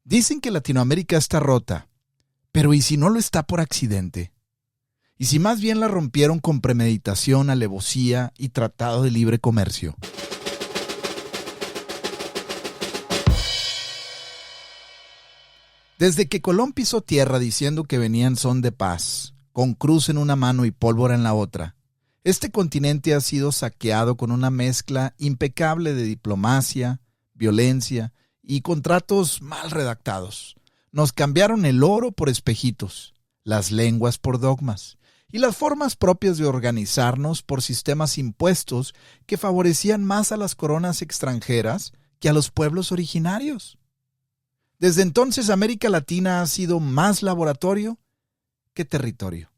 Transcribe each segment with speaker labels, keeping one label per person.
Speaker 1: Dicen que Latinoamérica está rota, pero ¿y si no lo está por accidente? ¿Y si más bien la rompieron con premeditación, alevosía y tratado de libre comercio? Desde que Colón pisó tierra diciendo que venían son de paz, con cruz en una mano y pólvora en la otra, este continente ha sido saqueado con una mezcla impecable de diplomacia, violencia y contratos mal redactados. Nos cambiaron el oro por espejitos, las lenguas por dogmas y las formas propias de organizarnos por sistemas impuestos que favorecían más a las coronas extranjeras que a los pueblos originarios. Desde entonces América Latina ha sido más laboratorio que territorio.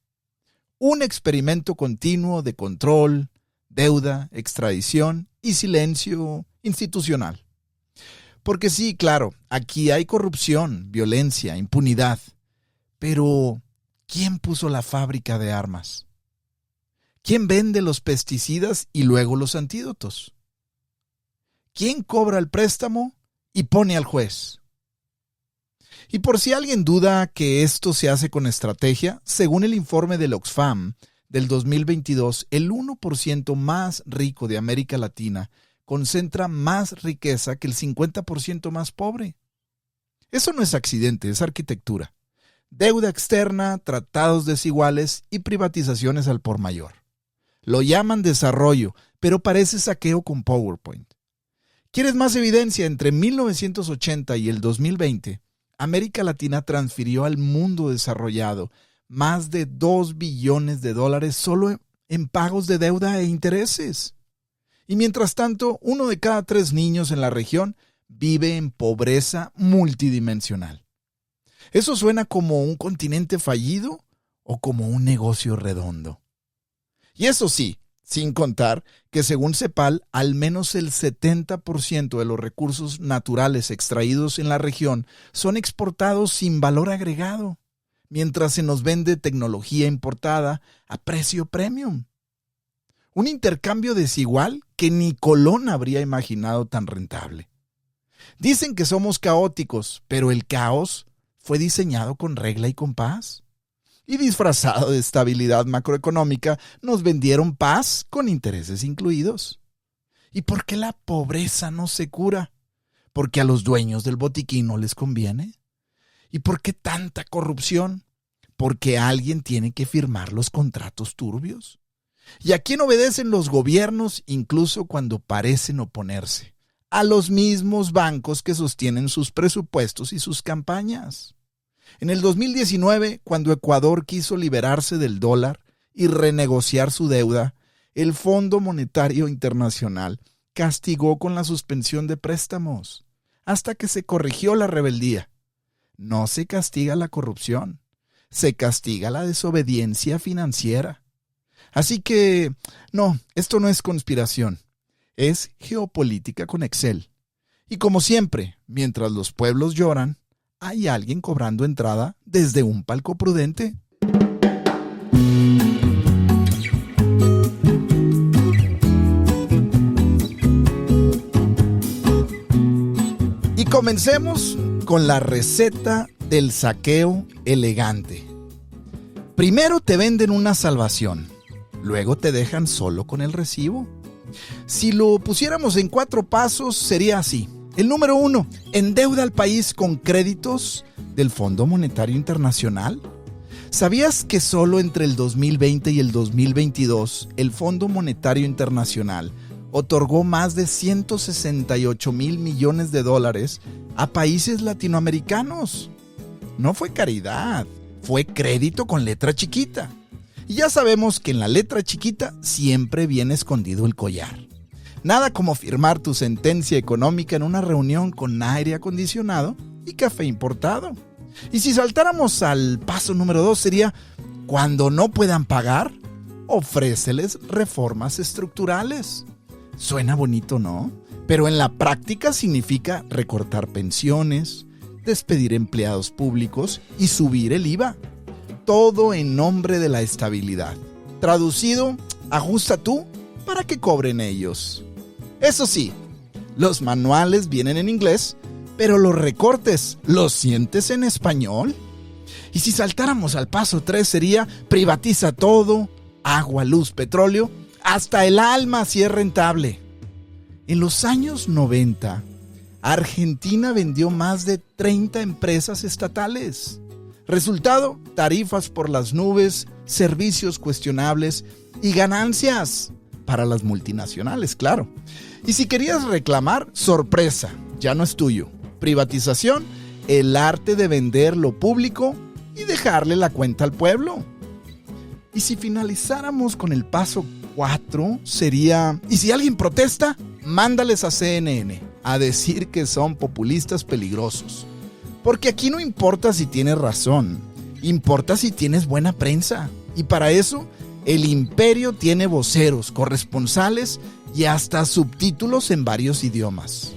Speaker 1: Un experimento continuo de control, deuda, extradición y silencio institucional. Porque sí, claro, aquí hay corrupción, violencia, impunidad. Pero, ¿quién puso la fábrica de armas? ¿Quién vende los pesticidas y luego los antídotos? ¿Quién cobra el préstamo y pone al juez? Y por si alguien duda que esto se hace con estrategia, según el informe del Oxfam del 2022, el 1% más rico de América Latina concentra más riqueza que el 50% más pobre. Eso no es accidente, es arquitectura. Deuda externa, tratados desiguales y privatizaciones al por mayor. Lo llaman desarrollo, pero parece saqueo con PowerPoint. ¿Quieres más evidencia? Entre 1980 y el 2020, América Latina transfirió al mundo desarrollado más de $2 billones solo en pagos de deuda e intereses. Y mientras tanto, 1 de cada 3 niños en la región vive en pobreza multidimensional. ¿Eso suena como un continente fallido o como un negocio redondo? Y eso sí, sin contar que según CEPAL, al menos el 70% de los recursos naturales extraídos en la región son exportados sin valor agregado, mientras se nos vende tecnología importada a precio premium. Un intercambio desigual que ni Colón habría imaginado tan rentable. Dicen que somos caóticos, pero el caos fue diseñado con regla y compás. Y disfrazado de estabilidad macroeconómica, nos vendieron paz con intereses incluidos. ¿Y por qué la pobreza no se cura? ¿Porque a los dueños del botiquín no les conviene? ¿Y por qué tanta corrupción? ¿Porque alguien tiene que firmar los contratos turbios? ¿Y a quién obedecen los gobiernos incluso cuando parecen oponerse? A los mismos bancos que sostienen sus presupuestos y sus campañas. En el 2019, cuando Ecuador quiso liberarse del dólar y renegociar su deuda, el Fondo Monetario Internacional castigó con la suspensión de préstamos, hasta que se corrigió la rebeldía. No se castiga la corrupción, se castiga la desobediencia financiera. Así que, no, esto no es conspiración, es geopolítica con Excel. Y como siempre, mientras los pueblos lloran, hay alguien cobrando entrada desde un palco prudente. Y comencemos con la receta del saqueo elegante. Primero te venden una salvación, luego te dejan solo con el recibo. Si lo pusiéramos en 4 pasos, sería así. El número 1, endeuda al país con créditos del Fondo Monetario Internacional. ¿Sabías que solo entre el 2020 y el 2022 el Fondo Monetario Internacional otorgó más de $168 mil millones a países latinoamericanos? No fue caridad, fue crédito con letra chiquita. Y ya sabemos que en la letra chiquita siempre viene escondido el collar. Nada como firmar tu sentencia económica en una reunión con aire acondicionado y café importado. Y si saltáramos al paso número 2 sería, cuando no puedan pagar, ofréceles reformas estructurales. Suena bonito, ¿no? Pero en la práctica significa recortar pensiones, despedir empleados públicos y subir el IVA. Todo en nombre de la estabilidad. Traducido, ajusta tú para que cobren ellos. Eso sí, los manuales vienen en inglés, pero los recortes, ¿los sientes en español? Y si saltáramos al paso 3 sería privatiza todo, agua, luz, petróleo, hasta el alma si es rentable. En los años 90, Argentina vendió más de 30 empresas estatales. Resultado, tarifas por las nubes, servicios cuestionables y ganancias para las multinacionales, claro. Y si querías reclamar, sorpresa, ya no es tuyo. Privatización, el arte de vender lo público y dejarle la cuenta al pueblo. Y si finalizáramos con el paso 4, sería, y si alguien protesta, mándales a CNN a decir que son populistas peligrosos. Porque aquí no importa si tienes razón, importa si tienes buena prensa. Y para eso, el imperio tiene voceros, corresponsales y hasta subtítulos en varios idiomas.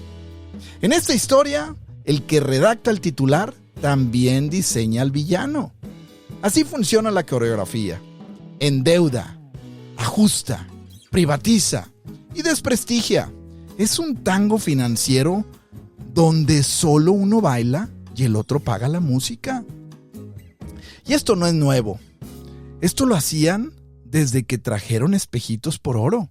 Speaker 1: En esta historia, el que redacta el titular también diseña al villano. Así funciona la coreografía. Endeuda, ajusta, privatiza y desprestigia. Es un tango financiero donde solo uno baila y el otro paga la música. Y esto no es nuevo. Esto lo hacían desde que trajeron espejitos por oro.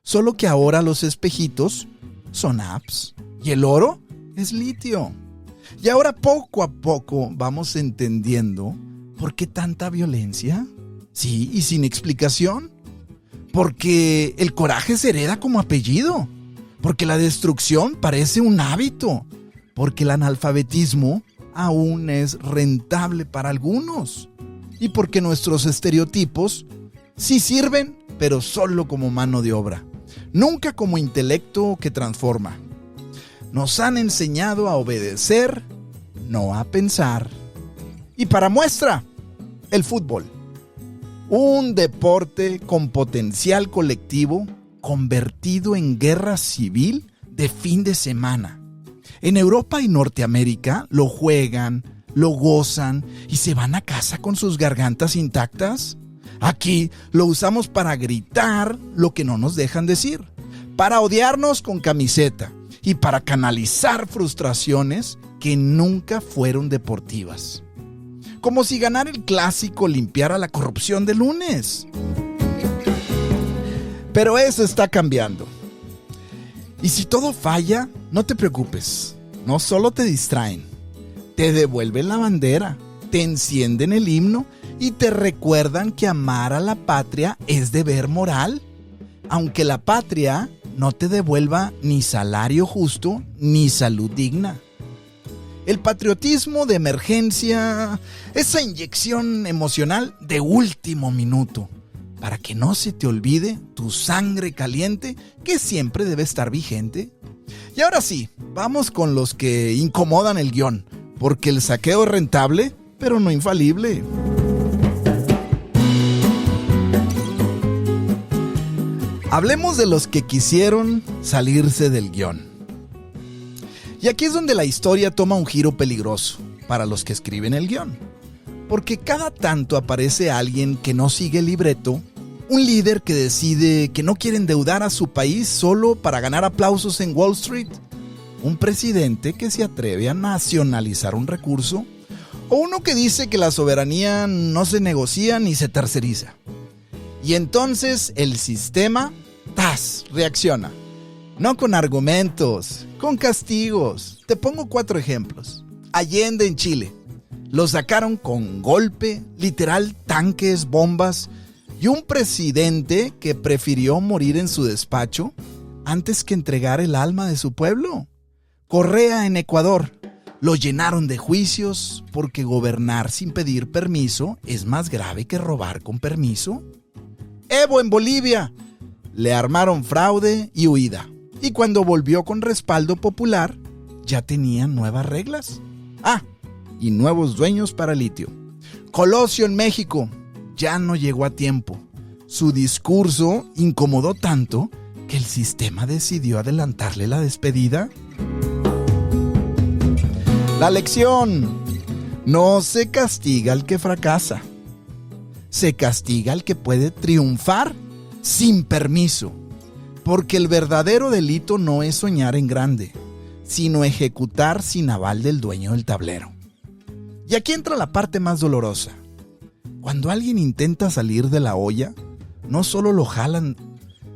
Speaker 1: Solo que ahora los espejitos son apps y el oro es litio. Y ahora poco a poco vamos entendiendo por qué tanta violencia. Sí, y sin explicación. Porque el coraje se hereda como apellido. Porque la destrucción parece un hábito. Porque el analfabetismo aún es rentable para algunos. Y porque nuestros estereotipos sí sirven, pero solo como mano de obra. Nunca como intelecto que transforma. Nos han enseñado a obedecer, no a pensar. Y para muestra, el fútbol. Un deporte con potencial colectivo convertido en guerra civil de fin de semana. En Europa y Norteamérica lo juegan, lo gozan y se van a casa con sus gargantas intactas. Aquí lo usamos para gritar lo que no nos dejan decir, para odiarnos con camiseta y para canalizar frustraciones que nunca fueron deportivas. Como si ganar el clásico limpiara la corrupción del lunes. Pero eso está cambiando. Y si todo falla, no te preocupes. No solo te distraen, te devuelven la bandera, te encienden el himno y te recuerdan que amar a la patria es deber moral. Aunque la patria no te devuelva ni salario justo ni salud digna. El patriotismo de emergencia, esa inyección emocional de último minuto, para que no se te olvide tu sangre caliente que siempre debe estar vigente. Y ahora sí, vamos con los que incomodan el guión, porque el saqueo es rentable, pero no infalible. Hablemos de los que quisieron salirse del guión. Y aquí es donde la historia toma un giro peligroso para los que escriben el guión. Porque cada tanto aparece alguien que no sigue el libreto, un líder que decide que no quiere endeudar a su país solo para ganar aplausos en Wall Street, un presidente que se atreve a nacionalizar un recurso, o uno que dice que la soberanía no se negocia ni se terceriza. Y entonces el sistema, ¡tas!, reacciona. No con argumentos, con castigos. Te pongo 4 ejemplos. Allende en Chile. Lo sacaron con golpe, literal tanques, bombas, y un presidente que prefirió morir en su despacho antes que entregar el alma de su pueblo. Correa en Ecuador. Lo llenaron de juicios porque gobernar sin pedir permiso es más grave que robar con permiso. Evo en Bolivia. Le armaron fraude y huida. Y cuando volvió con respaldo popular, ya tenían nuevas reglas. Y nuevos dueños para litio. Colosio en México. Ya no llegó a tiempo. Su discurso incomodó tanto que el sistema decidió adelantarle la despedida. La lección: no se castiga al que fracasa. Se castiga al que puede triunfar sin permiso. Porque el verdadero delito no es soñar en grande, sino ejecutar sin aval del dueño del tablero. Y aquí entra la parte más dolorosa. Cuando alguien intenta salir de la olla, no solo lo jalan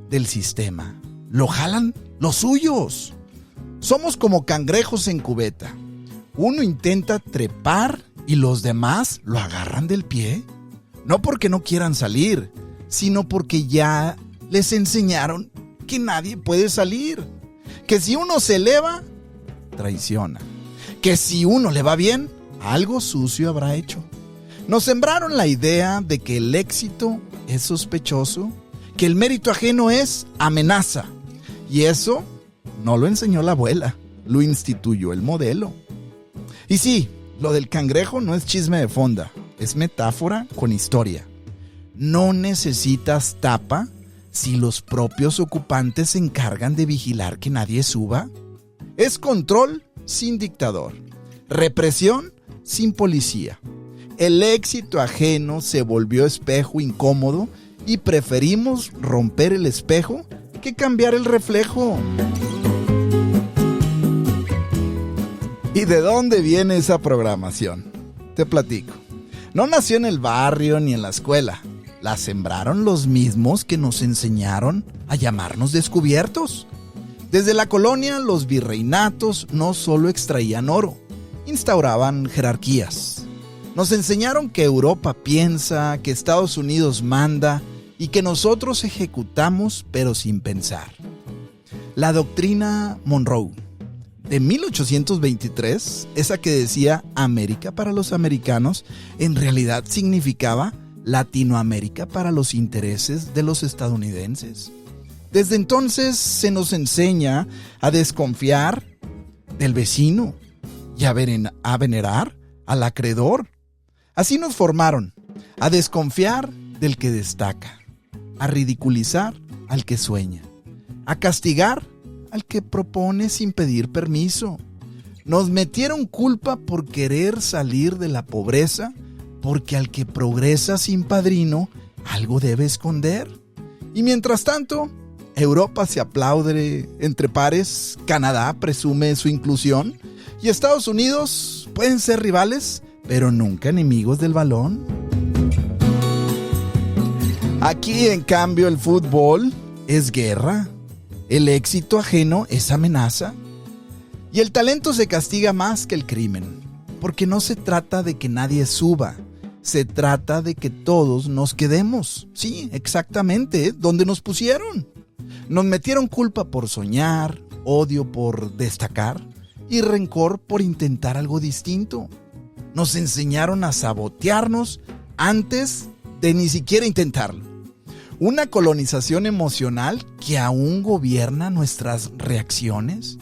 Speaker 1: del sistema, lo jalan los suyos. Somos como cangrejos en cubeta. Uno intenta trepar y los demás lo agarran del pie. No porque no quieran salir, sino porque ya les enseñaron que nadie puede salir. Que si uno se eleva, traiciona. Que si uno le va bien, algo sucio habrá hecho. Nos sembraron la idea de que el éxito es sospechoso, que el mérito ajeno es amenaza. Y eso no lo enseñó la abuela, lo instituyó el modelo. Y sí, lo del cangrejo no es chisme de fonda, es metáfora con historia. No necesitas tapa si los propios ocupantes se encargan de vigilar que nadie suba. Es control sin dictador, represión sin policía. El éxito ajeno se volvió espejo incómodo y preferimos romper el espejo que cambiar el reflejo. ¿Y de dónde viene esa programación? Te platico. No nació en el barrio ni en la escuela. La sembraron los mismos que nos enseñaron a llamarnos descubiertos. Desde la colonia, los virreinatos no solo extraían oro, instauraban jerarquías. Nos enseñaron que Europa piensa, que Estados Unidos manda y que nosotros ejecutamos pero sin pensar. La doctrina Monroe de 1823, esa que decía América para los americanos, en realidad significaba Latinoamérica para los intereses de los estadounidenses. Desde entonces se nos enseña a desconfiar del vecino y a venerar al acreedor. Así nos formaron, a desconfiar del que destaca, a ridiculizar al que sueña, a castigar al que propone sin pedir permiso. Nos metieron culpa por querer salir de la pobreza, porque al que progresa sin padrino, algo debe esconder. Y mientras tanto, Europa se aplaude entre pares, Canadá presume su inclusión y Estados Unidos pueden ser rivales, pero nunca enemigos del balón. Aquí, en cambio, el fútbol es guerra, el éxito ajeno es amenaza y el talento se castiga más que el crimen, porque no se trata de que nadie suba, se trata de que todos nos quedemos, sí, exactamente, donde nos pusieron. Nos metieron culpa por soñar, odio por destacar y rencor por intentar algo distinto. Nos enseñaron a sabotearnos antes de ni siquiera intentarlo. Una colonización emocional que aún gobierna nuestras reacciones.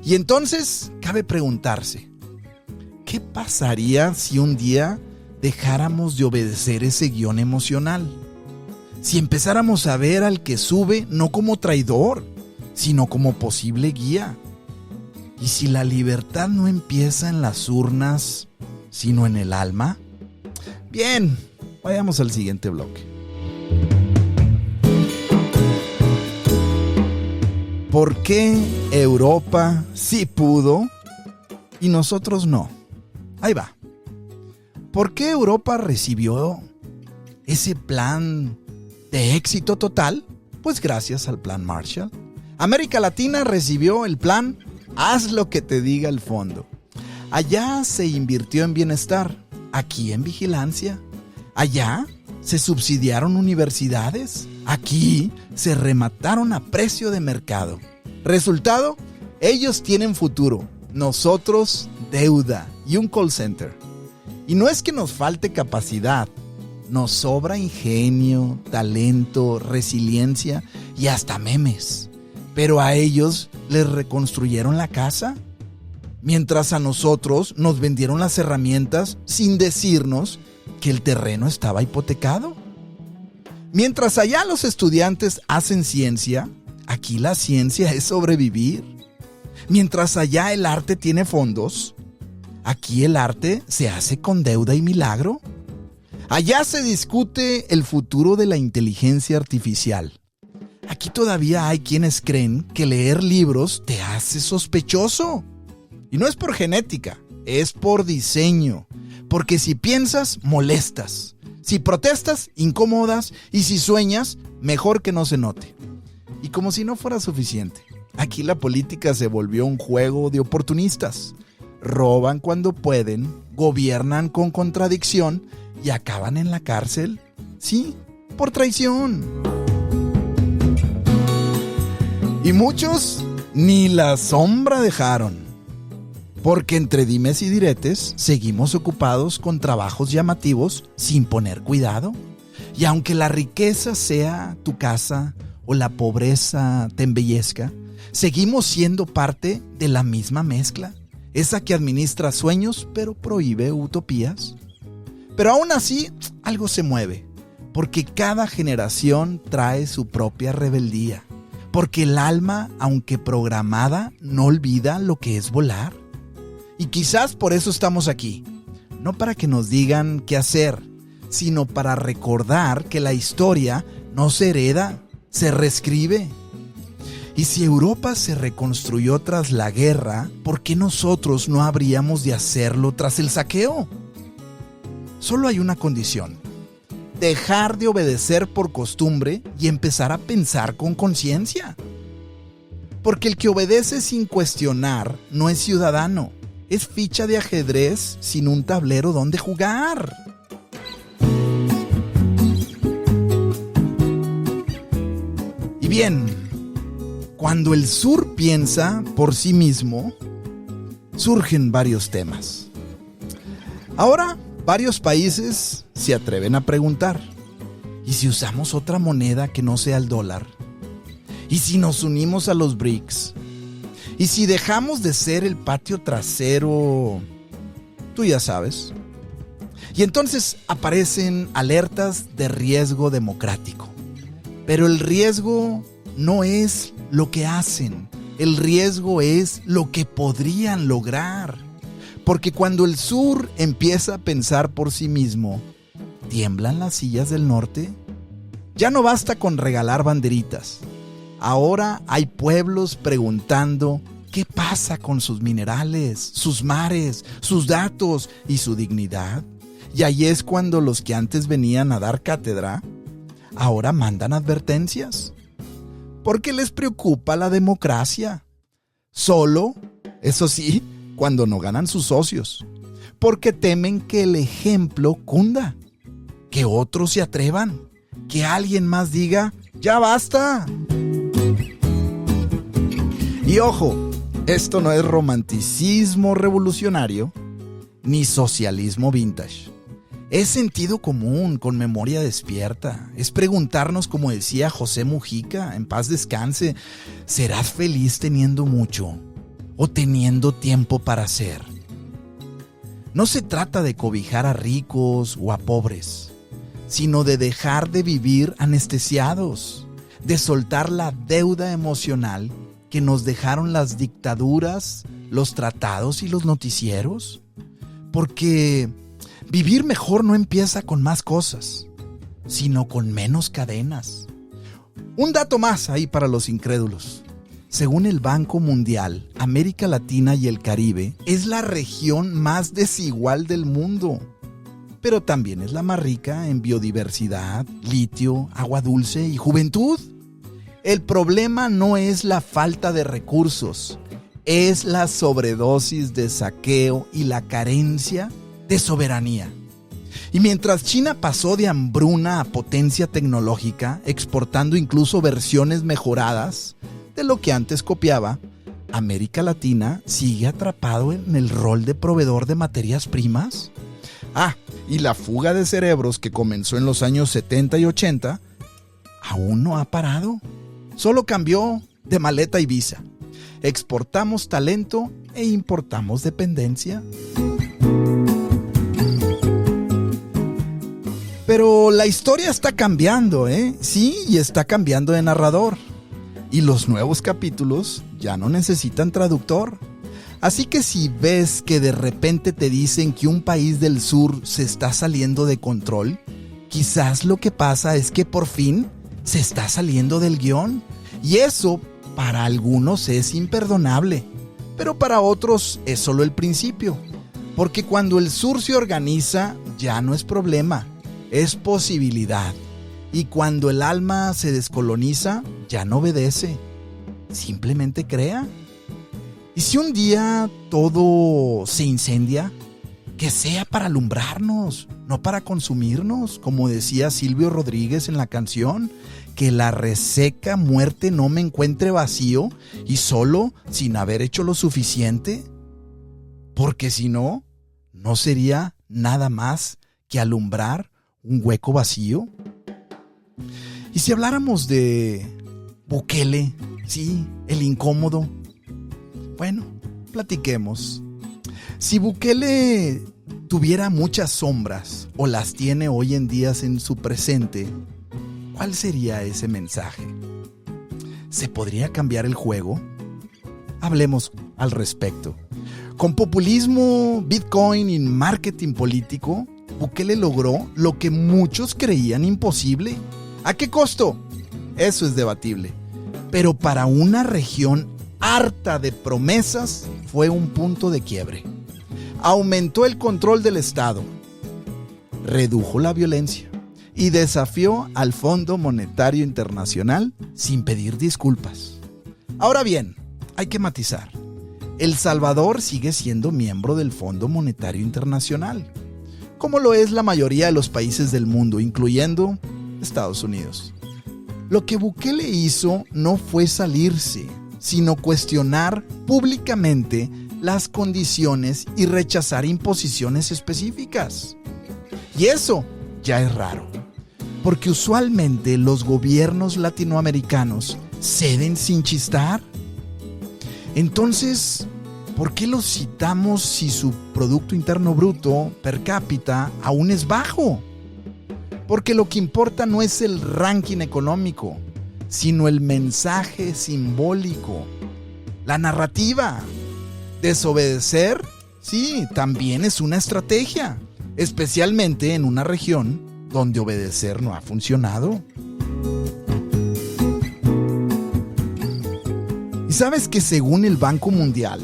Speaker 1: Y entonces cabe preguntarse, ¿qué pasaría si un día dejáramos de obedecer ese guión emocional? Si empezáramos a ver al que sube no como traidor, sino como posible guía. Y si la libertad no empieza en las urnas, sino en el alma. Bien, vayamos al siguiente bloque. ¿Por qué Europa sí pudo y nosotros no? Ahí va. ¿Por qué Europa recibió ese plan de éxito total? Pues gracias al Plan Marshall. América Latina recibió el plan Haz lo que te diga el fondo. Allá se invirtió en bienestar, aquí en vigilancia. Allá se subsidiaron universidades, aquí se remataron a precio de mercado. Resultado, ellos tienen futuro, nosotros deuda y un call center. Y no es que nos falte capacidad, nos sobra ingenio, talento, resiliencia y hasta memes. Pero a ellos les reconstruyeron la casa, mientras a nosotros nos vendieron las herramientas sin decirnos que el terreno estaba hipotecado. Mientras allá los estudiantes hacen ciencia, aquí la ciencia es sobrevivir. Mientras allá el arte tiene fondos, aquí el arte se hace con deuda y milagro. Allá se discute el futuro de la inteligencia artificial. Aquí todavía hay quienes creen que leer libros te hace sospechoso. Y no es por genética, es por diseño. Porque si piensas, molestas. Si protestas, incomodas. Y si sueñas, mejor que no se note. Y como si no fuera suficiente, aquí la política se volvió un juego de oportunistas. Roban cuando pueden, gobiernan con contradicción y acaban en la cárcel, sí, por traición. Y muchos ni la sombra dejaron. Porque entre dimes y diretes seguimos ocupados con trabajos llamativos sin poner cuidado. Y aunque la riqueza sea tu casa o la pobreza te embellezca, seguimos siendo parte de la misma mezcla, esa que administra sueños pero prohíbe utopías. Pero aún así, algo se mueve, porque cada generación trae su propia rebeldía, porque el alma, aunque programada, no olvida lo que es volar. Y quizás por eso estamos aquí, no para que nos digan qué hacer, sino para recordar que la historia no se hereda, se reescribe. Y si Europa se reconstruyó tras la guerra, ¿por qué nosotros no habríamos de hacerlo tras el saqueo? Solo hay una condición: dejar de obedecer por costumbre y empezar a pensar con conciencia. Porque el que obedece sin cuestionar no es ciudadano. Es ficha de ajedrez sin un tablero donde jugar. Y bien, cuando el sur piensa por sí mismo, surgen varios temas. Ahora, varios países se atreven a preguntar: ¿y si usamos otra moneda que no sea el dólar? ¿Y si nos unimos a los BRICS? ¿Y si dejamos de ser el patio trasero? Tú ya sabes. Y entonces aparecen alertas de riesgo democrático. Pero el riesgo no es lo que hacen. El riesgo es lo que podrían lograr. Porque cuando el sur empieza a pensar por sí mismo, ¿tiemblan las sillas del norte? Ya no basta con regalar banderitas. Ahora hay pueblos preguntando qué pasa con sus minerales, sus mares, sus datos y su dignidad. Y ahí es cuando los que antes venían a dar cátedra, ahora mandan advertencias. Porque les preocupa la democracia. Solo, eso sí, cuando no ganan sus socios. Porque temen que el ejemplo cunda, que otros se atrevan, que alguien más diga, ¡ya basta! Y ojo, esto no es romanticismo revolucionario ni socialismo vintage. Es sentido común con memoria despierta. Es preguntarnos, como decía José Mujica, en paz descanse, ¿serás feliz teniendo mucho o teniendo tiempo para hacer? No se trata de cobijar a ricos o a pobres, sino de dejar de vivir anestesiados, de soltar la deuda emocional que nos dejaron las dictaduras, los tratados y los noticieros. Porque vivir mejor no empieza con más cosas, sino con menos cadenas. Un dato más ahí para los incrédulos. Según el Banco Mundial, América Latina y el Caribe es la región más desigual del mundo, pero también es la más rica en biodiversidad, litio, agua dulce y juventud. El problema no es la falta de recursos, es la sobredosis de saqueo y la carencia de soberanía. Y mientras China pasó de hambruna a potencia tecnológica, exportando incluso versiones mejoradas de lo que antes copiaba, América Latina sigue atrapado en el rol de proveedor de materias primas. Y la fuga de cerebros que comenzó en los años 70 y 80 aún no ha parado. Solo cambió de maleta y visa. Exportamos talento e importamos dependencia. Pero la historia está cambiando, Sí, y está cambiando de narrador. Y los nuevos capítulos ya no necesitan traductor. Así que si ves que de repente te dicen que un país del sur se está saliendo de control, quizás lo que pasa es que por fin se está saliendo del guión. Y eso para algunos es imperdonable. Pero para otros es solo el principio, porque cuando el sur se organiza ya no es problema, es posibilidad. Y cuando el alma se descoloniza, ya no obedece, simplemente crea. Y si un día todo se incendia, que sea para alumbrarnos, no para consumirnos, como decía Silvio Rodríguez en la canción, que la reseca muerte no me encuentre vacío y solo sin haber hecho lo suficiente, porque si no, no sería nada más que alumbrar un hueco vacío. Y si habláramos de Bukele, sí, el incómodo, bueno, platiquemos. Si Bukele tuviera muchas sombras o las tiene hoy en día en su presente, ¿cuál sería ese mensaje? ¿Se podría cambiar el juego? Hablemos al respecto. Con populismo, Bitcoin y marketing político, Bukele logró lo que muchos creían imposible. ¿A qué costo? Eso es debatible. Pero para una región harta de promesas, fue un punto de quiebre. Aumentó el control del Estado, redujo la violencia y desafió al Fondo Monetario Internacional sin pedir disculpas. Ahora bien, hay que matizar. El Salvador sigue siendo miembro del Fondo Monetario Internacional, como lo es la mayoría de los países del mundo, incluyendo Estados Unidos. Lo que Bukele hizo no fue salirse, sino cuestionar públicamente las condiciones y rechazar imposiciones específicas. Y eso ya es raro, porque usualmente los gobiernos latinoamericanos ceden sin chistar. Entonces, ¿por qué los citamos si su Producto Interno Bruto per cápita aún es bajo? Porque lo que importa no es el ranking económico, sino el mensaje simbólico, la narrativa. Desobedecer, sí, también es una estrategia, especialmente en una región donde obedecer no ha funcionado. ¿Y sabes que según el Banco Mundial,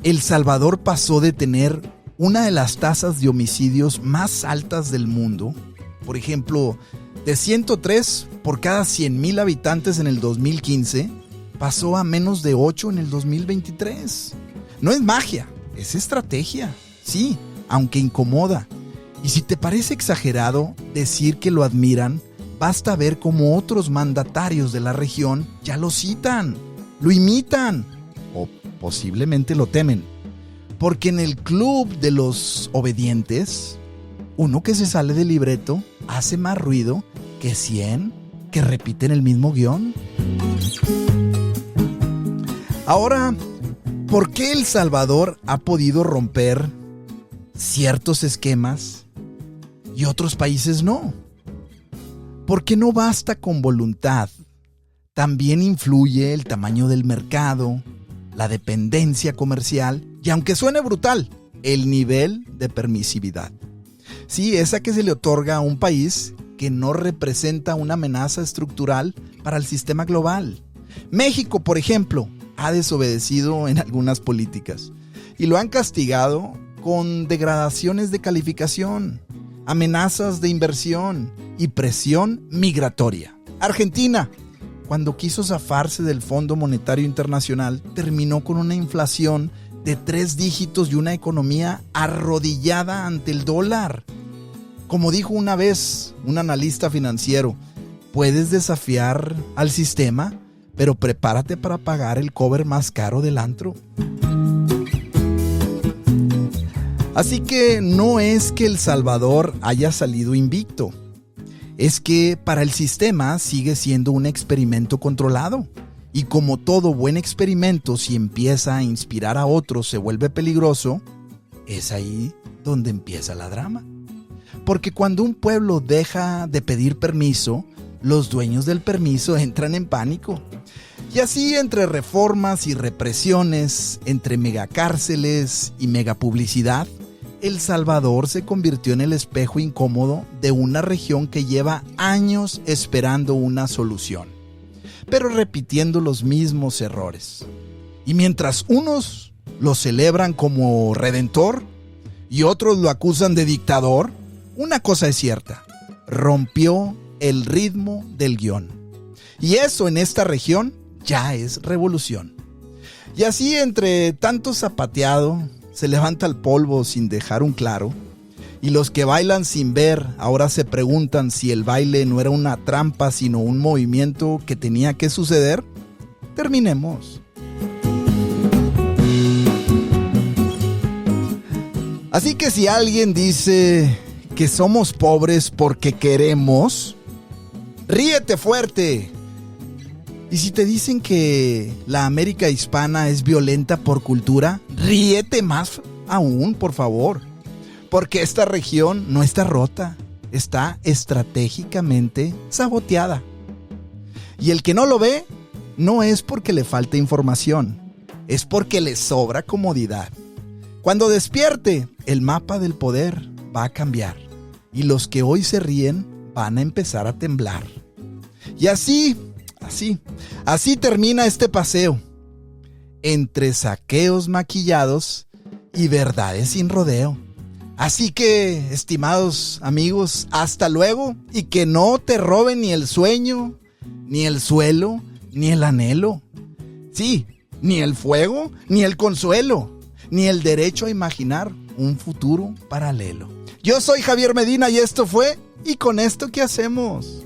Speaker 1: El Salvador pasó de tener una de las tasas de homicidios más altas del mundo, por ejemplo, de 103 por cada 100,000 habitantes en el 2015, pasó a menos de 8 en el 2023? No es magia, es estrategia, sí, aunque incomoda. Y si te parece exagerado decir que lo admiran, basta ver cómo otros mandatarios de la región ya lo citan, lo imitan o posiblemente lo temen. Porque en el club de los obedientes, uno que se sale del libreto hace más ruido que 100 que repiten el mismo guión. Ahora, ¿por qué El Salvador ha podido romper ciertos esquemas y otros países no? Porque no basta con voluntad. También influye el tamaño del mercado, la dependencia comercial y, aunque suene brutal, el nivel de permisividad. Sí, esa que se le otorga a un país que no representa una amenaza estructural para el sistema global. México, por ejemplo, ha desobedecido en algunas políticas y lo han castigado con degradaciones de calificación, amenazas de inversión y presión migratoria. Argentina, cuando quiso zafarse del Fondo Monetario Internacional, terminó con una inflación de 3 dígitos y una economía arrodillada ante el dólar. Como dijo una vez un analista financiero, puedes desafiar al sistema, pero prepárate para pagar el cover más caro del antro. Así que no es que El Salvador haya salido invicto. Es que para el sistema sigue siendo un experimento controlado. Y como todo buen experimento, si empieza a inspirar a otros se vuelve peligroso, es ahí donde empieza la drama. Porque cuando un pueblo deja de pedir permiso, los dueños del permiso entran en pánico. Y así, entre reformas y represiones, entre megacárceles y megapublicidad, El Salvador se convirtió en el espejo incómodo de una región que lleva años esperando una solución, pero repitiendo los mismos errores. Y mientras unos lo celebran como redentor y otros lo acusan de dictador, una cosa es cierta: rompió el ritmo del guión. Y eso en esta región ya es revolución. Y así, entre tanto zapateado, se levanta el polvo sin dejar un claro. Y los que bailan sin ver ahora se preguntan si el baile no era una trampa, sino un movimiento que tenía que suceder. Terminemos. Así que si alguien dice que somos pobres porque queremos, ríete fuerte. Y si te dicen que la América hispana es violenta por cultura, ríete más aún, por favor. Porque esta región no está rota, está estratégicamente saboteada. Y el que no lo ve, no es porque le falte información, es porque le sobra comodidad. Cuando despierte, el mapa del poder va a cambiar. Y los que hoy se ríen van a empezar a temblar. Y así termina este paseo. Entre saqueos maquillados y verdades sin rodeo. Así que, estimados amigos, hasta luego, y que no te roben ni el sueño, ni el suelo, ni el anhelo. Sí, ni el fuego, ni el consuelo, ni el derecho a imaginar un futuro paralelo. Yo soy Javier Medina y esto fue ¿Y con esto qué hacemos?